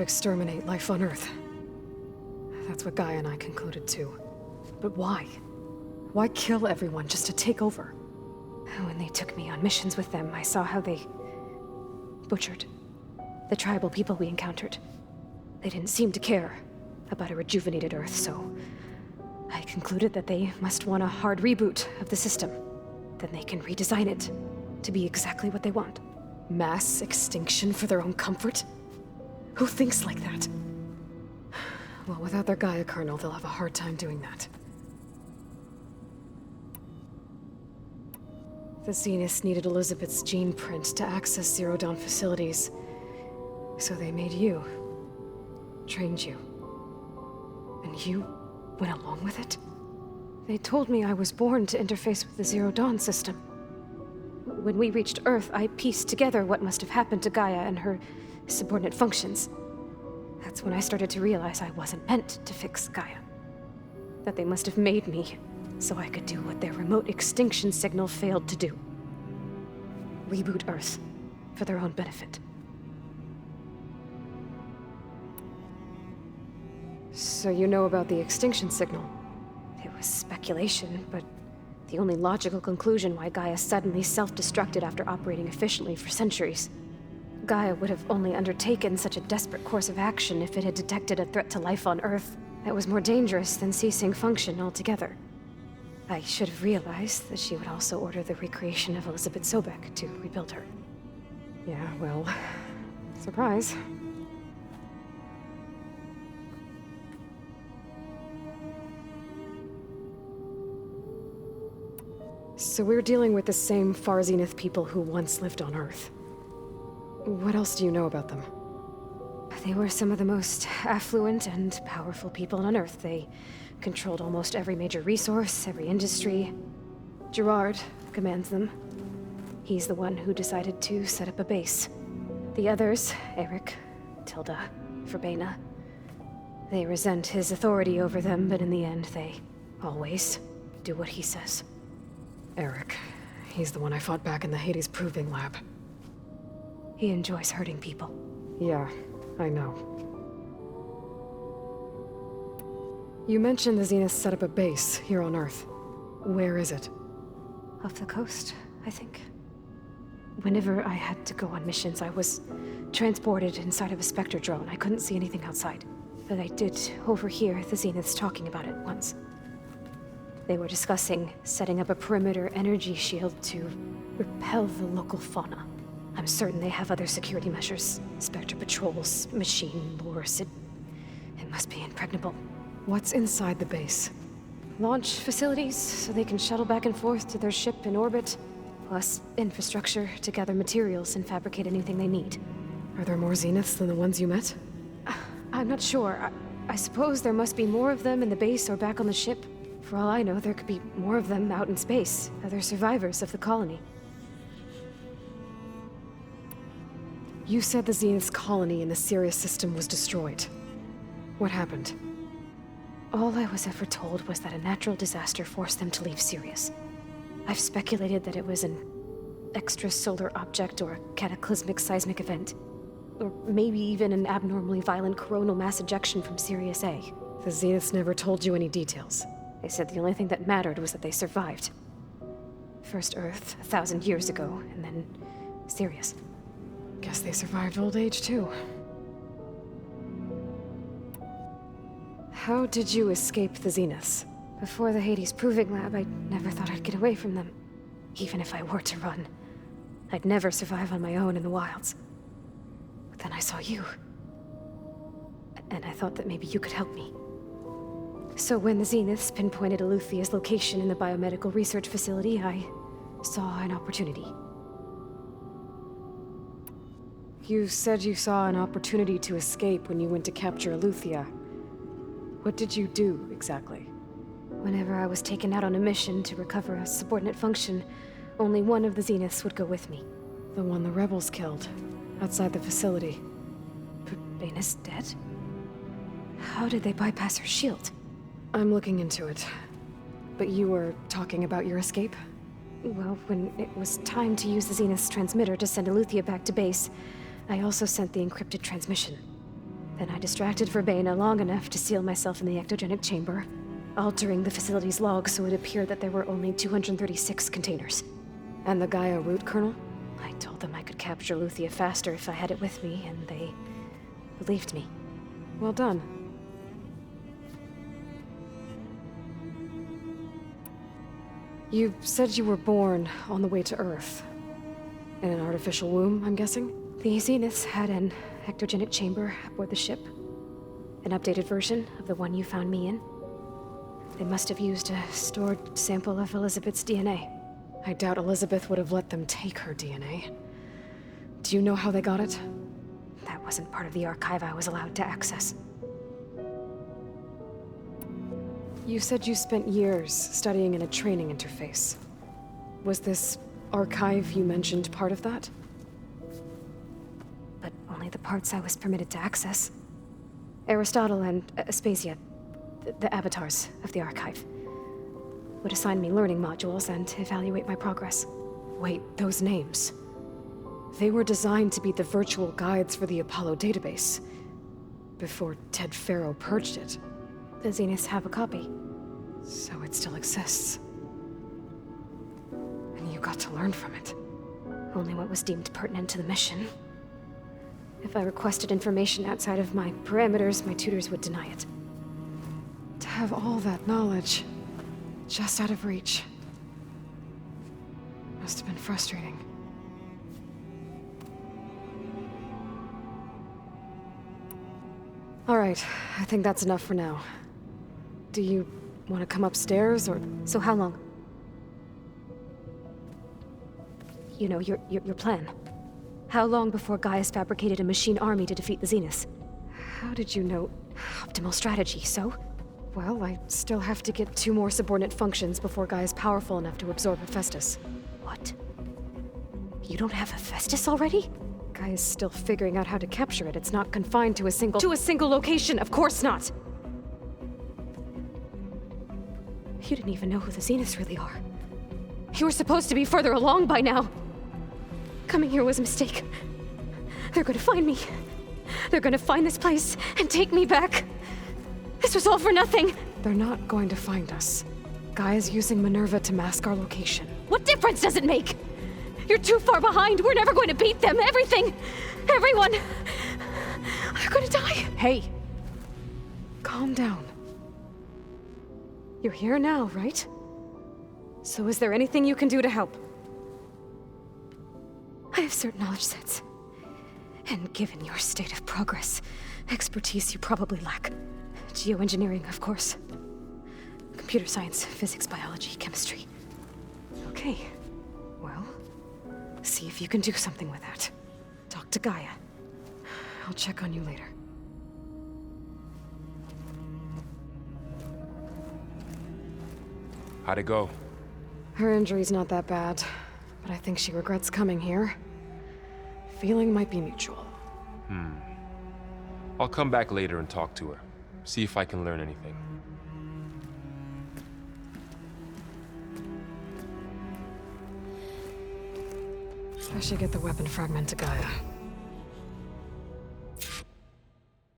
Exterminate life on Earth. That's what Gaia and I concluded too. But why? Why kill everyone just to take over? When they took me on missions with them, I saw how they butchered the tribal people we encountered. They didn't seem to care about a rejuvenated Earth, so I concluded that they must want a hard reboot of the system. Then they can redesign it to be exactly what they want. Mass extinction for their own comfort? Who thinks like that? Well, without their Gaia kernel, they'll have a hard time doing that. The Zeniths needed Elizabeth's gene print to access Zero Dawn facilities. So they made you. Trained you. And you went along with it? They told me I was born to interface with the Zero Dawn system. When we reached Earth, I pieced together what must have happened to Gaia and her subordinate functions. That's when I started to realize I wasn't meant to fix Gaia. That they must have made me so I could do what their remote extinction signal failed to do. Reboot Earth for their own benefit. So you know about the extinction signal? It was speculation, but the only logical conclusion why Gaia suddenly self-destructed after operating efficiently for centuries. Gaia would have only undertaken such a desperate course of action if it had detected a threat to life on Earth that was more dangerous than ceasing function altogether. I should have realized that she would also order the recreation of Elizabeth Sobek to rebuild her. Yeah, well, surprise. So we're dealing with the same Far Zenith people who once lived on Earth. What else do you know about them? They were some of the most affluent and powerful people on Earth. They controlled almost every major resource, every industry. Gerard commands them. He's the one who decided to set up a base. The others, Eric, Tilda, Verbena, they resent his authority over them, but in the end, they always do what he says. Eric. He's the one I fought back in the Hades Proving Lab. He enjoys hurting people. Yeah, I know. You mentioned the Zeniths set up a base here on Earth. Where is it? Off the coast, I think. Whenever I had to go on missions, I was transported inside of a Spectre drone. I couldn't see anything outside. But I did overhear the Zeniths talking about it once. They were discussing setting up a perimeter energy shield to repel the local fauna. I'm certain they have other security measures. Spectre patrols, machine lures. It must be impregnable. What's inside the base? Launch facilities, so they can shuttle back and forth to their ship in orbit. Plus infrastructure to gather materials and fabricate anything they need. Are there more Zeniths than the ones you met? I'm not sure. I suppose there must be more of them in the base or back on the ship. For all I know, there could be more of them out in space, other survivors of the colony. You said the Zenith's colony in the Sirius system was destroyed. What happened? All I was ever told was that a natural disaster forced them to leave Sirius. I've speculated that it was an extrasolar object or a cataclysmic seismic event. Or maybe even an abnormally violent coronal mass ejection from Sirius A. The Zeniths never told you any details. They said the only thing that mattered was that they survived. First Earth, 1,000 years ago, and then Sirius. Guess they survived old age, too. How did you escape the Zeniths? Before the Hades Proving Lab, I never thought I'd get away from them. Even if I were to run, I'd never survive on my own in the wilds. But then I saw you. And I thought that maybe you could help me. So when the Zeniths pinpointed Eluthia's location in the biomedical research facility, I saw an opportunity. You said you saw an opportunity to escape when you went to capture Eluthia. What did you do, exactly? Whenever I was taken out on a mission to recover a subordinate function, only one of the Zeniths would go with me. The one the rebels killed, outside the facility. Verbena's dead? How did they bypass her shield? I'm looking into it. But you were talking about your escape? Well, when it was time to use the Zenith's transmitter to send Eluthia back to base, I also sent the encrypted transmission. Then I distracted Verbena long enough to seal myself in the ectogenic chamber, altering the facility's log so it appeared that there were only 236 containers. And the Gaia root kernel? I told them I could capture Luthia faster if I had it with me, and they believed me. Well done. You said you were born on the way to Earth. In an artificial womb, I'm guessing? The Zeniths had an ectogenic chamber aboard the ship. An updated version of the one you found me in. They must have used a stored sample of Elizabeth's DNA. I doubt Elizabeth would have let them take her DNA. Do you know how they got it? That wasn't part of the archive I was allowed to access. You said you spent years studying in a training interface. Was this archive you mentioned part of that? But only the parts I was permitted to access. Aristotle and Aspasia, the avatars of the archive, would assign me learning modules and evaluate my progress. Wait, those names. They were designed to be the virtual guides for the Apollo database, before Ted Faro purged it. The Zeniths have a copy. So it still exists. And you got to learn from it. Only what was deemed pertinent to the mission. If I requested information outside of my parameters, my tutors would deny it. To have all that knowledge, just out of reach. Must have been frustrating. All right, I think that's enough for now. Do you want to come upstairs, or...? So how long? You know, your plan. How long before Gaius fabricated a machine army to defeat the Zeniths? How did you know? Optimal strategy, so? Well, I still have to get 2 more subordinate functions before Gaia's powerful enough to absorb Hephaestus. What? You don't have Hephaestus already? Gaia's still figuring out how to capture it. It's not confined to a single location, of course not! You didn't even know who the Zeniths really are. You were supposed to be further along by now. Coming here was a mistake. They're gonna find me. They're gonna find this place and take me back. This was all for nothing! They're not going to find us. Gaia's using Minerva to mask our location. What difference does it make? You're too far behind. We're never going to beat them. Everything, everyone, are gonna die. Hey! Calm down. You're here now, right? So is there anything you can do to help? I have certain knowledge sets. And given your state of progress, expertise you probably lack. Geoengineering, of course. Computer science, physics, biology, chemistry. Okay. Well, see if you can do something with that. Talk to Gaia. I'll check on you later. How'd it go? Her injury's not that bad, but I think she regrets coming here. Feeling might be mutual. I'll come back later and talk to her. See if I can learn anything. I should get the weapon fragment to Gaia.